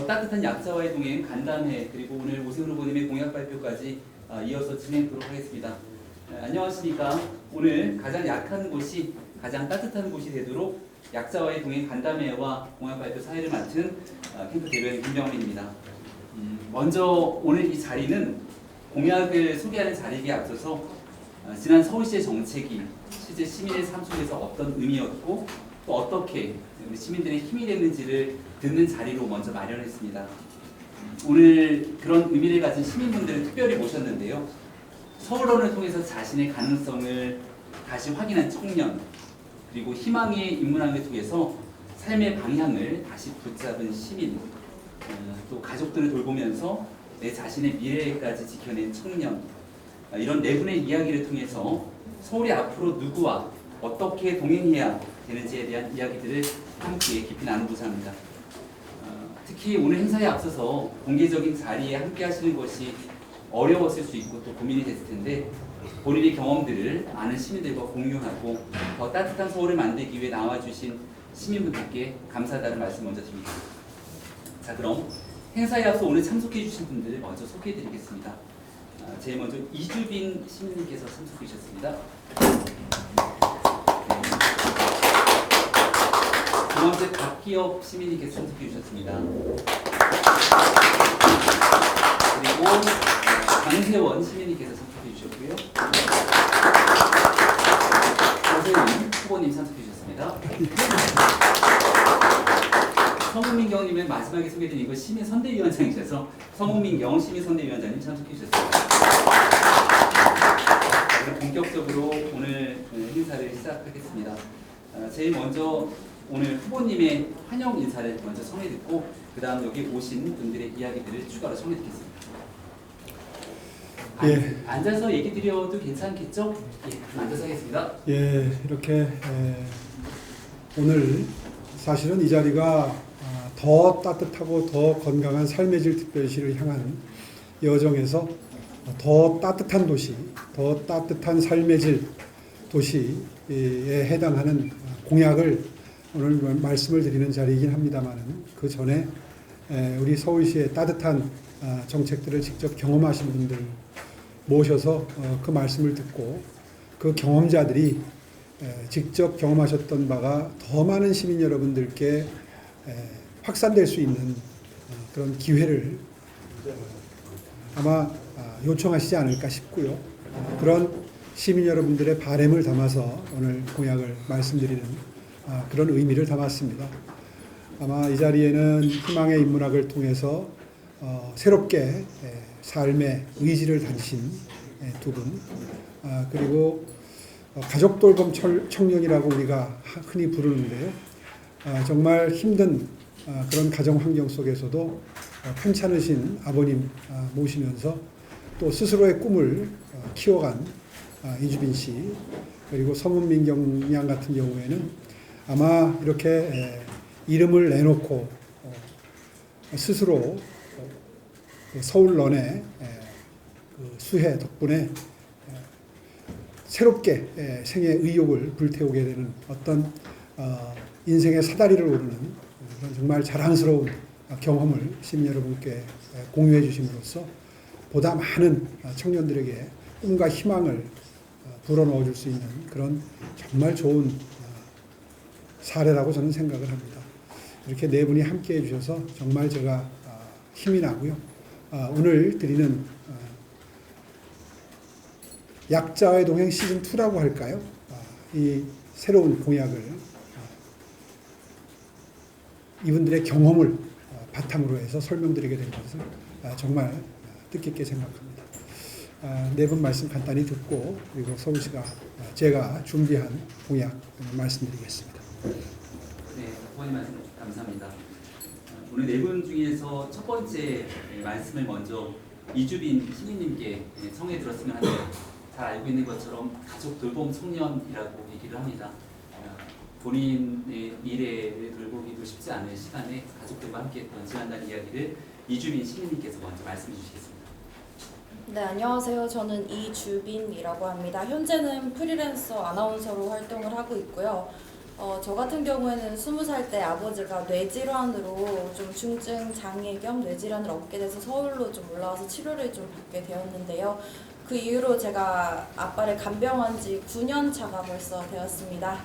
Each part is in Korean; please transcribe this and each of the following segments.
따뜻한 약자와의 동행 간담회 그리고 오늘 오세훈 후보님의 공약 발표까지 이어서 진행하도록 하겠습니다. 안녕하십니까. 오늘 가장 약한 곳이 가장 따뜻한 곳이 되도록 약자와의 동행 간담회와 공약 발표 사회를 맡은 캠프 대변인 김병원입니다. 먼저 오늘 이 자리는 공약을 소개하는 자리에 앞서서 지난 서울시의 정책이 실제 시민의 삶 속에서 어떤 의미였고 또 어떻게 우리 시민들의 힘이 됐는지를 듣는 자리로 먼저 마련했습니다. 오늘 그런 의미를 가진 시민분들을 특별히 모셨는데요. 서울론을 통해서 자신의 가능성을 다시 확인한 청년, 그리고 희망의 인문학을 통해서 삶의 방향을 다시 붙잡은 시민, 또 가족들을 돌보면서 내 자신의 미래까지 지켜낸 청년, 이런 네 분의 이야기를 통해서 서울이 앞으로 누구와 어떻게 동행해야 되는지에 대한 이야기들을 함께 깊이 나누고자 합니다. 특히 오늘 행사에 앞서서 공개적인 자리에 함께 하시는 것이 어려웠을 수 있고 또 고민이 됐을 텐데 본인의 경험들을 많은 시민들과 공유하고 더 따뜻한 서울을 만들기 위해 나와주신 시민분들께 감사하다는 말씀 먼저 드립니다. 자, 그럼 행사에 앞서 오늘 참석해 주신 분들을 먼저 소개해 드리겠습니다. 제일 먼저 이주빈 시민님께서 참석해 주셨습니다. 두 번째 박기업 시민님께서 참석해 주셨습니다. 그리고 강세원 시민님께서 참석해 주셨고요. 서세훈 후보님 참석해 주셨습니다. 서문민경님은 마지막에 소개드린 이거 시민선대위원장이셔서 서문민경 시민선대위원장님 참석해 주셨습니다. 그럼 본격적으로 오늘 행사를 시작하겠습니다. 제일 먼저 오늘 후보님의 환영 인사를 먼저 청해 듣고 그 다음 여기 오신 분들의 이야기들을 추가로 청해 듣겠습니다. 예. 앉아서 얘기 드려도 괜찮겠죠? 예, 앉아서 하겠습니다. 예, 이렇게 오늘 사실은 이 자리가 더 따뜻하고 더 건강한 삶의 질 특별시를 향한 여정에서 더 따뜻한 도시, 더 따뜻한 삶의 질 도시에 해당하는 공약을 오늘 말씀을 드리는 자리이긴 합니다만 그 전에 우리 서울시의 따뜻한 정책들을 직접 경험하신 분들 모셔서 그 말씀을 듣고 그 경험자들이 직접 경험하셨던 바가 더 많은 시민 여러분들께 확산될 수 있는 그런 기회를 아마 요청하시지 않을까 싶고요. 그런 시민 여러분들의 바람을 담아서 오늘 공약을 말씀드리는 그런 의미를 담았습니다. 아마 이 자리에는 희망의 인문학을 통해서 새롭게 삶의 의지를 다지신 두 분, 그리고 가족 돌봄 청년이라고 우리가 흔히 부르는데요. 정말 힘든 그런 가정 환경 속에서도 편찮으신 아버님 모시면서 또 스스로의 꿈을 키워간 이주빈 씨, 그리고 서문민경 양 같은 경우에는 아마 이렇게 이름을 내놓고 스스로 서울런의 수혜 덕분에 새롭게 생의 의욕을 불태우게 되는 어떤 인생의 사다리를 오르는 그런 정말 자랑스러운 경험을 시민 여러분께 공유해 주심으로써 보다 많은 청년들에게 꿈과 희망을 불어넣어 줄 수 있는 그런 정말 좋은 사례라고 저는 생각을 합니다. 이렇게 네 분이 함께 해주셔서 정말 제가 힘이 나고요. 오늘 드리는 약자와의 동행 시즌2라고 할까요? 이 새로운 공약을 이분들의 경험을 바탕으로 해서 설명드리게 된 것을 정말 뜻깊게 생각합니다. 네 분 말씀 간단히 듣고 그리고 서울시가 제가 준비한 공약 말씀드리겠습니다. 네, 후보님 말씀 감사합니다. 오늘 네 분 중에서 첫 번째 말씀을 먼저 이주빈 시민님께 청해 들었으면 하는데 잘 알고 있는 것처럼 가족 돌봄 청년이라고 얘기를 합니다. 본인의 미래를 돌보기도 쉽지 않은 시간에 가족들과 함께 했던 지난달 이야기를 이주빈 시민님께서 먼저 말씀해 주시겠습니다. 네, 안녕하세요. 저는 이주빈이라고 합니다. 현재는 프리랜서 아나운서로 활동을 하고 있고요. 저 같은 경우에는 20살 때 아버지가 뇌질환으로 좀 중증 장애 겸 뇌질환을 얻게 돼서 서울로 좀 올라와서 치료를 좀 받게 되었는데요. 그 이후로 제가 아빠를 간병한 지 9년 차가 벌써 되었습니다.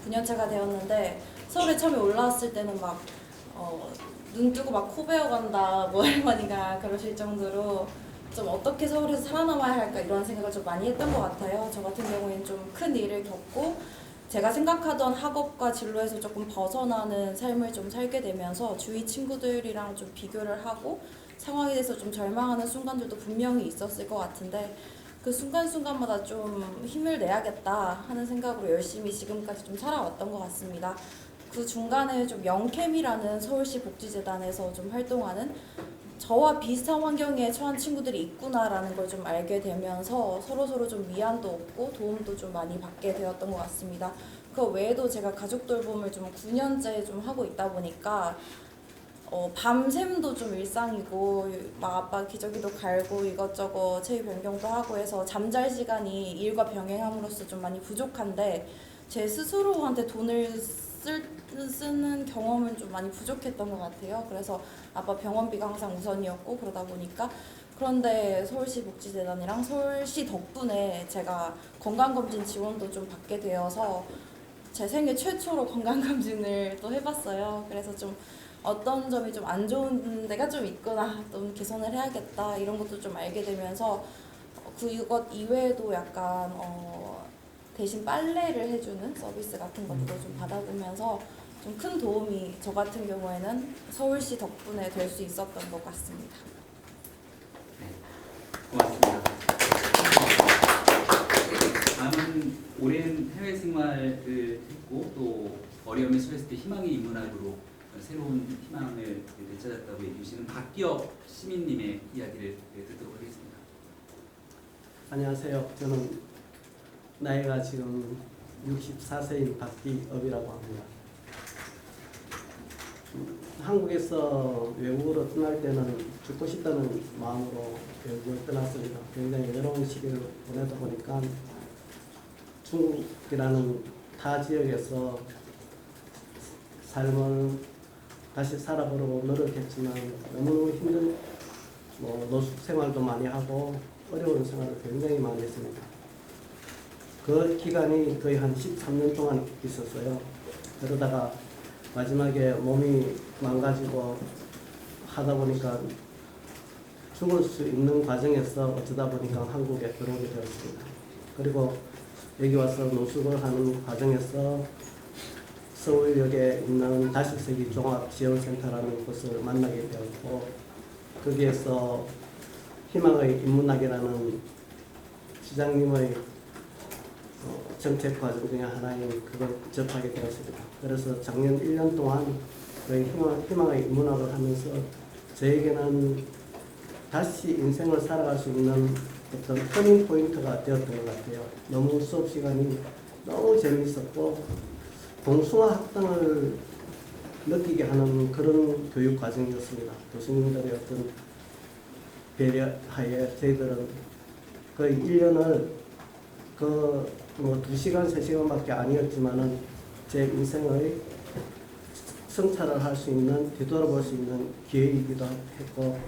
9년 차가 되었는데 서울에 처음에 올라왔을 때는 막 눈 뜨고 막 코 베어간다 뭐 할머니가 그러실 정도로 좀 어떻게 서울에서 살아남아야 할까 이런 생각을 좀 많이 했던 것 같아요. 저 같은 경우에는 좀 큰 일을 겪고 제가 생각하던 학업과 진로에서 조금 벗어나는 삶을 좀 살게 되면서 주위 친구들이랑 좀 비교를 하고 상황에 대해서 좀 절망하는 순간들도 분명히 있었을 것 같은데 그 순간순간마다 좀 힘을 내야겠다 하는 생각으로 열심히 지금까지 좀 살아왔던 것 같습니다. 그 중간에 좀 영캠이라는 서울시 복지재단에서 좀 활동하는 저와 비슷한 환경에 처한 친구들이 있구나라는 걸 좀 알게 되면서 서로서로 좀 위안도 얻고 도움도 좀 많이 받게 되었던 것 같습니다. 그 외에도 제가 가족 돌봄을 좀 9년째 좀 하고 있다 보니까 밤샘도 좀 일상이고 막 아빠 기저귀도 갈고 이것저것 체위 변경도 하고 해서 잠잘 시간이 일과 병행함으로써 좀 많이 부족한데 제 스스로한테 돈을 쓰는 경험은 좀 많이 부족했던 것 같아요. 그래서 아빠 병원비가 항상 우선이었고 그러다 보니까 그런데 서울시 복지재단이랑 서울시 덕분에 제가 건강검진 지원도 좀 받게 되어서 제 생애 최초로 건강검진을 또 해봤어요. 그래서 좀 어떤 점이 좀 안 좋은 데가 좀 있구나, 좀 개선을 해야겠다 이런 것도 좀 알게 되면서 그것 이외에도 약간 대신 빨래를 해주는 서비스 같은 것도 좀 받아보면서 좀 큰 도움이 저 같은 경우에는 서울시 덕분에 될 수 있었던 것 같습니다. 고맙습니다. 다음은 오랜 해외 생활을 했고 또 어려움에 처했을 때 희망의 인문학으로 새로운 희망을 되찾았다고 얘기해 주시는 박기업 시민님의 이야기를 듣도록 하겠습니다. 안녕하세요. 저는 나이가 지금 64세인 박기업이라고 합니다. 한국에서 외국으로 떠날 때는 죽고 싶다는 마음으로 외국을 떠났습니다. 굉장히 외로운 시기를 보내다 보니까 중국이라는 타 지역에서 삶을 다시 살아보려고 노력했지만 너무 힘든 노숙 생활도 많이 하고 어려운 생활을 굉장히 많이 했습니다. 그 기간이 거의 한 13년 동안 있었어요. 그러다가 마지막에 몸이 망가지고 하다 보니까 죽을 수 있는 과정에서 어쩌다 보니까 한국에 들어오게 되었습니다. 그리고 여기 와서 노숙을 하는 과정에서 서울역에 있는 다식세기 종합지원센터라는 곳을 만나게 되었고 거기에서 희망의 인문학이라는 시장님의 정책 과정 중에 하나인 그걸 접하게 되었습니다. 그래서 작년 1년 동안 그 희망의 인문학을 하면서 저에게는 다시 인생을 살아갈 수 있는 어떤 터닝 포인트가 되었던 것 같아요. 너무 수업 시간이 너무 재미있었고 동숭화 학당을 느끼게 하는 그런 교육 과정이었습니다. 교수님들의 어떤 배려하에 저희들은 거의 1년을 그 2시간, 3시간밖에 아니었지만은 제 인생의 성찰을 할 수 있는, 뒤돌아볼 수 있는 기회이기도 했고,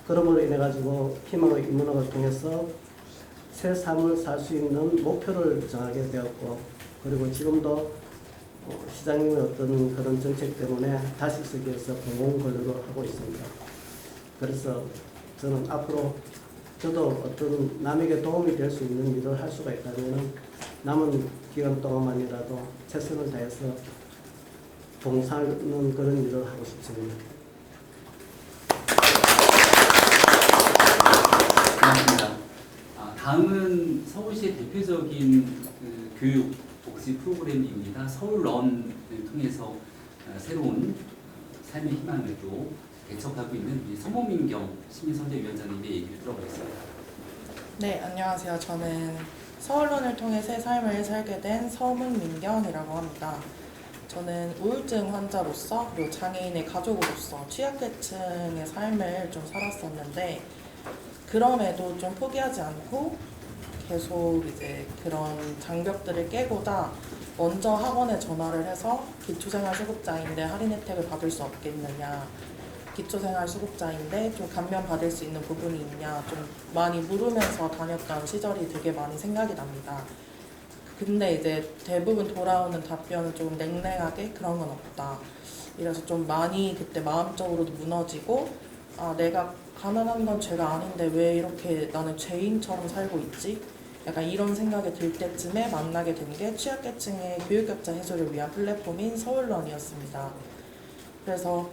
그러므로 인해 가지고 희망의 인문학을 통해서 새 삶을 살 수 있는 목표를 정하게 되었고, 그리고 지금도 시장님의 어떤 그런 정책 때문에 다식세기에서 공공근로를 하고 있습니다. 그래서 저는 앞으로 저도 어떤 남에게 도움이 될 수 있는 일을 할 수가 있다면 남은 기간 동안만이라도 최선을 다해서 봉사하는 그런 일을 하고 싶습니다. 고맙습니다. 다음은 서울시의 대표적인 교육 복지 프로그램입니다. 서울런을 통해서 새로운 삶의 희망을 또 개척하고 있는 서모민경 시민선대위원장님의 얘기를 들어보겠습니다. 네, 안녕하세요. 저는 서울론을 통해 새 삶을 살게 된 서문민경이라고 합니다. 저는 우울증 환자로서 그리고 장애인의 가족으로서 취약계층의 삶을 좀 살았었는데 그럼에도 좀 포기하지 않고 계속 이제 그런 장벽들을 깨고자 먼저 학원에 전화를 해서 기초생활수급자인데 할인 혜택을 받을 수 없겠느냐, 기초생활수급자인데 좀 감면 받을 수 있는 부분이 있냐 좀 많이 물으면서 다녔던 시절이 되게 많이 생각이 납니다. 근데 이제 대부분 돌아오는 답변은 좀 냉랭하게 그런 건 없다. 이래서 좀 많이 그때 마음적으로도 무너지고, 아, 내가 가난한 건 죄가 아닌데 왜 이렇게 나는 죄인처럼 살고 있지? 약간 이런 생각이 들 때쯤에 만나게 된 게 취약계층의 교육격차 해소를 위한 플랫폼인 서울런이었습니다. 그래서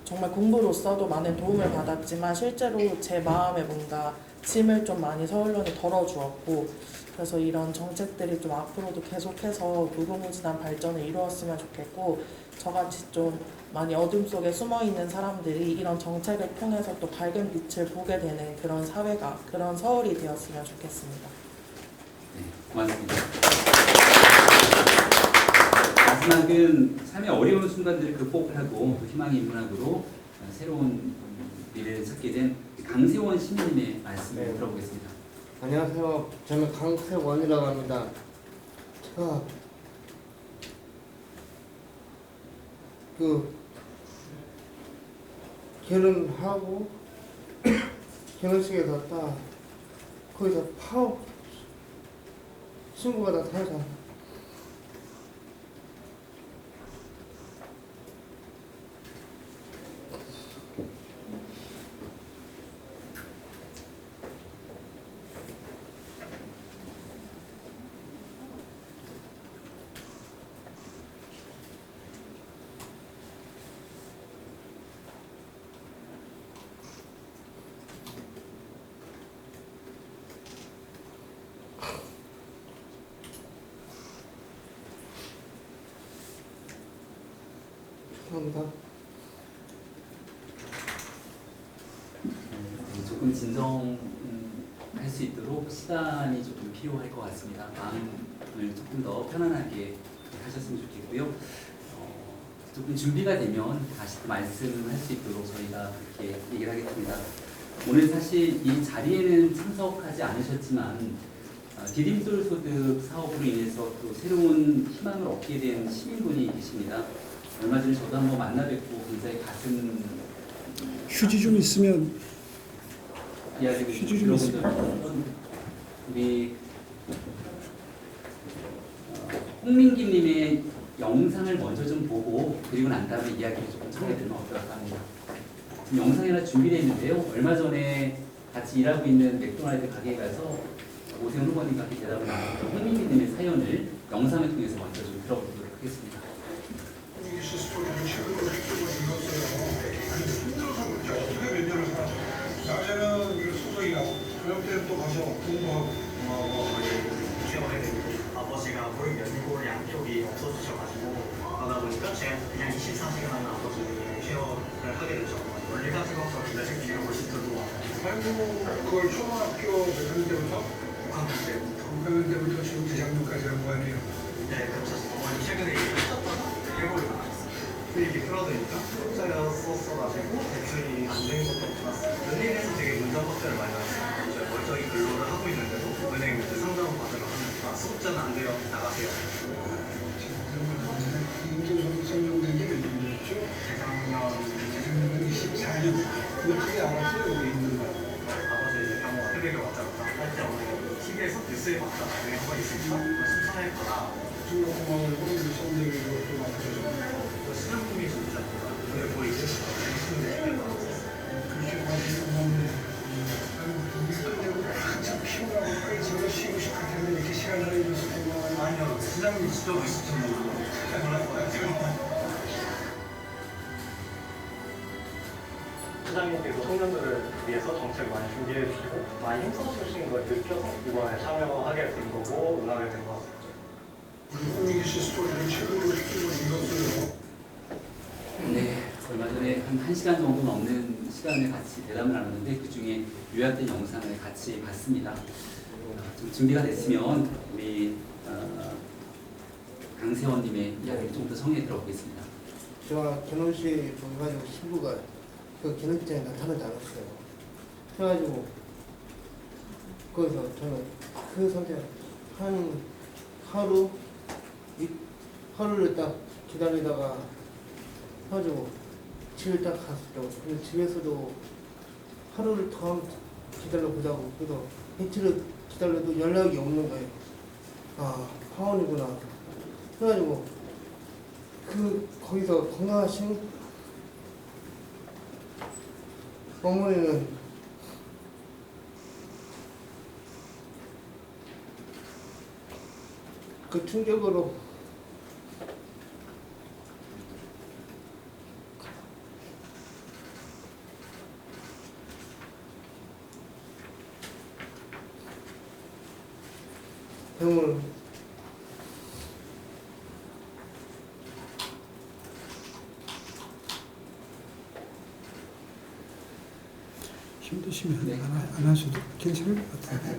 정말 공부로서도 많은 도움을 받았지만 실제로 제 마음에 뭔가 짐을 좀 많이 서울런이 덜어주었고, 그래서 이런 정책들이 좀 앞으로도 계속해서 무궁무진한 발전을 이루었으면 좋겠고, 저같이 좀 많이 어둠 속에 숨어있는 사람들이 이런 정책을 통해서 또 밝은 빛을 보게 되는 그런 사회가, 그런 서울이 되었으면 좋겠습니다. 네, 고맙습니다. 마지막은 삶의 어려운 순간들을 극복하고 희망의 문학으로 새로운 미래를 찾게 된 강세원 시민님의 말씀을 네. 들어보겠습니다. 안녕하세요. 저는 강세원이라고 합니다. 제가 결혼하고 결혼식에 갔다 거기서 파업 친구가 나타나서 죄송합니다. 조금 진정할 수 있도록 시간이 조금 필요할 것 같습니다. 마음을 조금 더 편안하게 하셨으면 좋겠고요. 조금 준비가 되면 다시 또 말씀할 수 있도록 저희가 그렇게 얘기를 하겠습니다. 오늘 사실 이 자리에는 참석하지 않으셨지만 디딤돌 소득 사업으로 인해서 또 새로운 희망을 얻게 된 시민분이 계십니다. 얼마 전에 저도 한번 만나 뵙고 굉장히 가슴 휴지 좀 있으면 이야기를 휴지 좀 들어본 적이 있어요. 우리 홍민기님의 영상을 먼저 좀 보고 그리고 난 다음에 이야기를 조금 전해드리면 어떨까 합니다. 지금 영상이 하나 준비되어 있는데요. 얼마 전에 같이 일하고 있는 맥도날드 가게에 가서 오세훈 후보님과 함께 대답을 나눴던 홍민기님의 사연을 영상을 통해서 먼저 좀 들어보도록 하겠습니다. 낮에는 소속이라고 저녁 때는 또 가서 공부하고 취업하게 되고 아버지가 보육 연고 양쪽이 없어지셔가지고 그러다 보니까 제가 그냥 24시간 하는 아버지 취업을 하게 되죠. 원리가 뜨거워서 기다리고 기록을 시켜도 아이고 그걸 초등학교 몇 학년 때부터? 6학년 때부터 6학년 때부터 지금 대학년까지 한 거야 돼요. 네, 그래서 어머니 최근에 일하셨다가 해고를 나갔어요. 일이 끌어들니까 숫자가 썼어가지고 대출이 안 된 것도 없었어요. 은행에서 되게 문자박자를 많이 나왔어요. 제가 멀쩡히 근로를 하고 있는데도 은행 상담 받으러 하면 숫자는 안 돼요. 나가세요. 임대소득 설명된 게 몇 년이었죠? 재작년 24년. 어떻게 알았어요? 여기 있는 거. 아버지 병원 해외를 왔다 갔다 할 때 어머니 TV에서 뉴스에 봤다. 은행 한번 있으니까 신청해봐라. 중국공항을 보내서 선대위로 또 맡겨서 수련품이 진짜 오늘 보이고 재밌는 그렇게 관심이 없는데 우리 끝내고 한참 피곤하고 빨리 집에 쉬고 싶을 텐데 이렇게 시간 내줘서 고마워요. 아니요, 시장님 직접 있으시면 몰랐어요. 시장님께서 청년들을 위해서 정책을 많이 준비해 주시고 많이 힘써주신 걸 느껴서 이번에 참여하게 된 거고 응하게 된 것 같습니다. 우리 홍민기 씨 스토리를 책으로 쓰고 읽었어요. 네, 얼마 전에 한 1시간 정도 넘는 시간을 같이 대담을 나눴는데 그 중에 요약된 영상을 같이 봤습니다. 좀 준비가 됐으면 우리 강세원님의 이야기를 좀 더 성에 들어보겠습니다. 제가 결혼식 가지고 신부가 그 결혼장에 나타나지 않았어요. 그래가지고 거기서 저는 그 상태 한 하루 하루를 딱 기다리다가 해가지고 집에 딱 갔었죠. 근데 집에서도 하루를 더 기다려보자고. 그래도 이틀을 기다려도 연락이 없는 거예요. 아, 하원이구나. 그래가지고 거기서 건강하신 어머니는 그 충격으로 병을 힘드시면 네. 안 하셔도 괜찮을 것 같아요.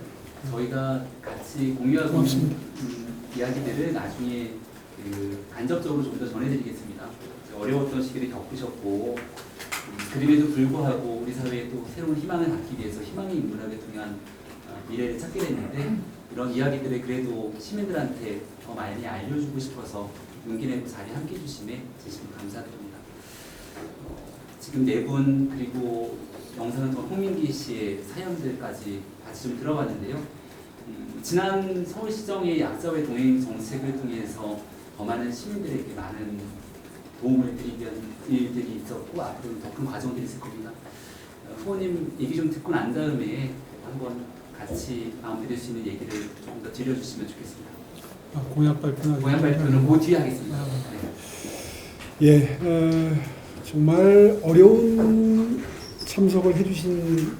저희가 같이 공유하고 고맙습니다. 있는 이야기들을 나중에 간접적으로 좀 더 전해드리겠습니다. 어려웠던 시기를 겪으셨고 그럼에도 불구하고 우리 사회에 또 새로운 희망을 갖기 위해서 희망의 인문학을 통한 미래를 찾게 됐는데 이런 이야기들을 그래도 시민들한테 더 많이 알려주고 싶어서 용기 내고 자리에 함께 해주심에 진심으로 감사드립니다. 지금 네 분 그리고 영상을 통한 홍민기 씨의 사연들까지 같이 좀 들어봤는데요. 지난 서울시정의 약자와의 동행 정책을 통해서 더 많은 시민들에게 많은 도움을 드리는 일들이 있었고 앞으로는 더 큰 과정들이 있을 겁니다. 후보님 얘기 좀 듣고 난 다음에 한번 같이 마음 드릴 수 있는 얘기를 조금 더 들려주시면 좋겠습니다. 공약 발표는 공약 발표는 그 뒤에 하겠습니다. 네. 예, 정말 어려운 참석을 해주신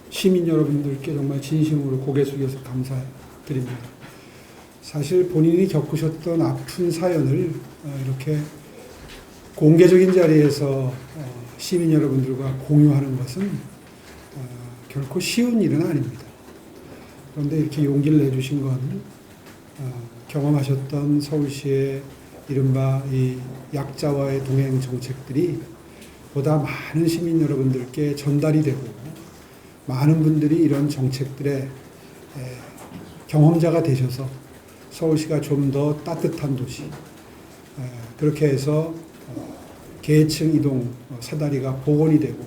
시민 여러분들께 정말 진심으로 고개 숙여서 감사드립니다. 사실 본인이 겪으셨던 아픈 사연을 이렇게 공개적인 자리에서 시민 여러분들과 공유하는 것은 결코 쉬운 일은 아닙니다. 그런데 이렇게 용기를 내주신 건 경험하셨던 서울시의 이른바 이 약자와의 동행 정책들이 보다 많은 시민 여러분들께 전달이 되고 많은 분들이 이런 정책들의 경험자가 되셔서 서울시가 좀 더 따뜻한 도시 그렇게 해서 계층 이동 사다리가 복원이 되고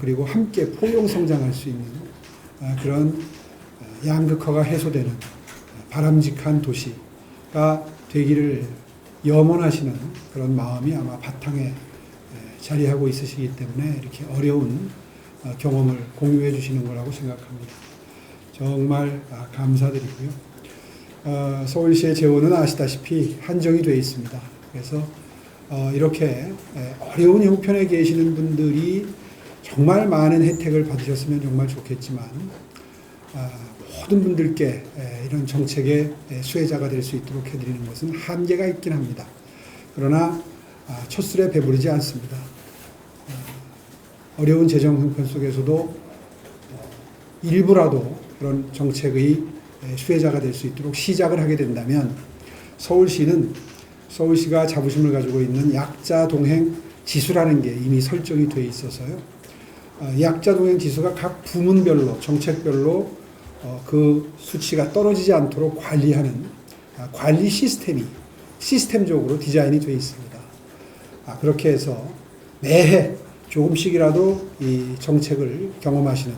그리고 함께 포용 성장할 수 있는 그런 양극화가 해소되는 바람직한 도시가 되기를 염원하시는 그런 마음이 아마 바탕에 자리하고 있으시기 때문에 이렇게 어려운 경험을 공유해 주시는 거라고 생각합니다. 정말 감사드리고요. 서울시의 재원은 아시다시피 한정이 되어 있습니다. 그래서 이렇게 어려운 형편에 계시는 분들이 정말 많은 혜택을 받으셨으면 정말 좋겠지만 모든 분들께 이런 정책의 수혜자가 될 수 있도록 해드리는 것은 한계가 있긴 합니다. 그러나 첫술에 배부르지 않습니다. 어려운 재정 형편 속에서도 일부라도 그런 정책의 수혜자가 될 수 있도록 시작을 하게 된다면 서울시가 자부심을 가지고 있는 약자 동행 지수라는 게 이미 설정이 돼 있어서요. 약자 동행 지수가 각 부문별로 정책별로 그 수치가 떨어지지 않도록 관리하는 관리 시스템이 시스템적으로 디자인이 되어 있습니다. 그렇게 해서 매해 조금씩이라도 이 정책을 경험하시는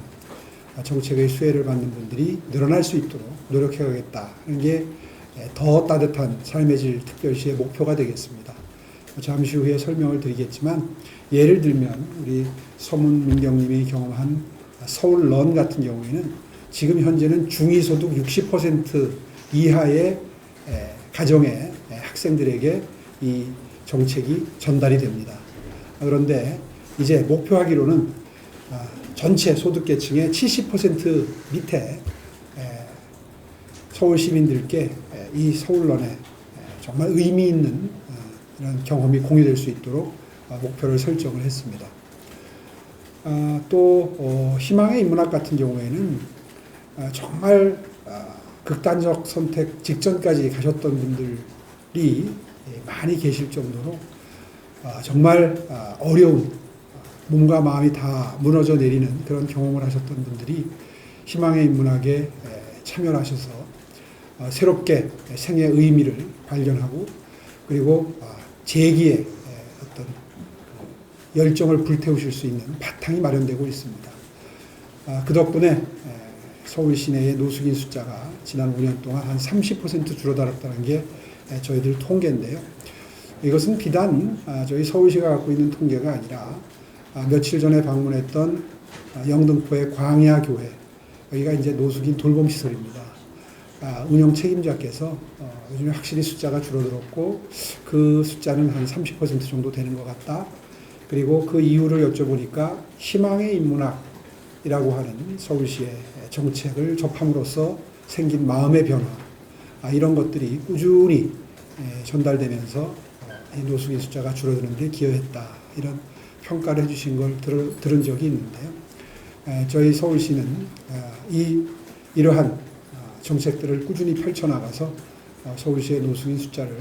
정책의 수혜를 받는 분들이 늘어날 수 있도록 노력해야겠다는 게 더 따뜻한 삶의 질 특별시의 목표가 되겠습니다. 잠시 후에 설명을 드리겠지만 예를 들면 우리 서문민경님이 경험한 서울런 같은 경우에는 지금 현재는 중위소득 60% 이하의 가정의 학생들에게 이 정책이 전달이 됩니다. 그런데 이제 목표하기로는 전체 소득계층의 70% 밑에 서울 시민들께 이 서울런에 정말 의미 있는 이런 경험이 공유될 수 있도록 목표를 설정을 했습니다. 또 희망의 인문학 같은 경우에는 정말 극단적 선택 직전까지 가셨던 분들이 많이 계실 정도로 정말 어려운 몸과 마음이 다 무너져 내리는 그런 경험을 하셨던 분들이 희망의 인문학에 참여를 하셔서 새롭게 생의 의미를 발견하고 그리고 재기의 어떤 열정을 불태우실 수 있는 바탕이 마련되고 있습니다. 그 덕분에 서울 시내의 노숙인 숫자가 지난 5년 동안 한 30% 줄어들었다는 게 저희들 통계인데요. 이것은 비단 저희 서울시가 갖고 있는 통계가 아니라 며칠 전에 방문했던 영등포의 광야교회, 여기가 이제 노숙인 돌봄시설입니다. 운영 책임자께서 요즘에 확실히 숫자가 줄어들었고 그 숫자는 한 30% 정도 되는 것 같다. 그리고 그 이유를 여쭤보니까 희망의 인문학이라고 하는 서울시의 정책을 접함으로써 생긴 마음의 변화, 이런 것들이 꾸준히 전달되면서 이 노숙인 숫자가 줄어드는 데 기여했다. 이런 평가를 해주신 걸 들은 적이 있는데요. 저희 서울시는 이러한 정책들을 꾸준히 펼쳐나가서 서울시의 노숙인 숫자를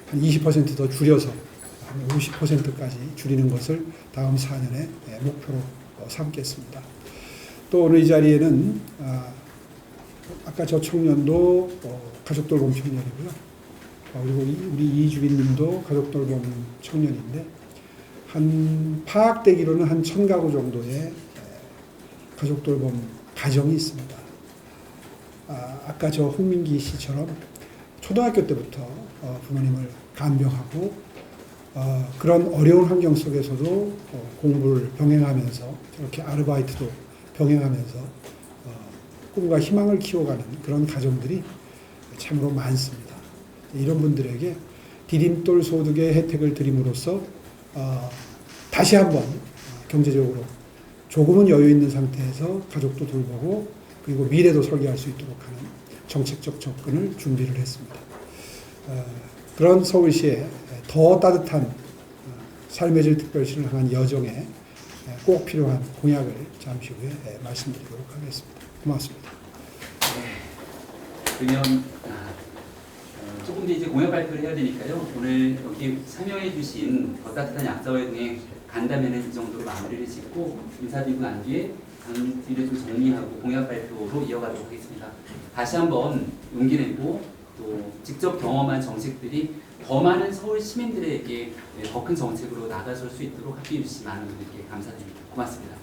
한 20% 더 줄여서 한 50%까지 줄이는 것을 다음 4년에 목표로 삼겠습니다. 또 오늘 이 자리에는 아까 저 청년도 가족돌봄 청년이고요. 그리고 우리 이주빈님도 가족돌봄 청년인데 파악되기로는 한 1000가구 정도의 가족돌봄 가정이 있습니다. 아까 저 홍민기 씨처럼 초등학교 때부터 부모님을 간병하고 그런 어려운 환경 속에서도 공부를 병행하면서 저렇게 아르바이트도 병행하면서 꿈과 희망을 키워가는 그런 가정들이 참으로 많습니다. 이런 분들에게 디딤돌 소득의 혜택을 드림으로써 다시 한번 경제적으로 조금은 여유 있는 상태에서 가족도 돌보고 그리고 미래도 설계할 수 있도록 하는 정책적 접근을 준비를 했습니다. 그런 서울시의 더 따뜻한 삶의 질 특별시를 향한 여정에 꼭 필요한 공약을 잠시 후에 말씀드리도록 하겠습니다. 고맙습니다. 그러면 조금 더 이제 공약 발표를 해야 되니까요. 오늘 여기 참여해 주신 더 따뜻한 약자와의 동행 간담회는 이 정도로 마무리를 짓고 인사드리고 난 뒤에 당뒤를 좀 정리하고 공약 발표로 이어가도록 하겠습니다. 다시 한번 용기 내고 또 직접 경험한 정책들이 더 많은 서울 시민들에게 더 큰 정책으로 나가설 수 있도록 합의해 주신 많은 분들께 감사드립니다. 고맙습니다.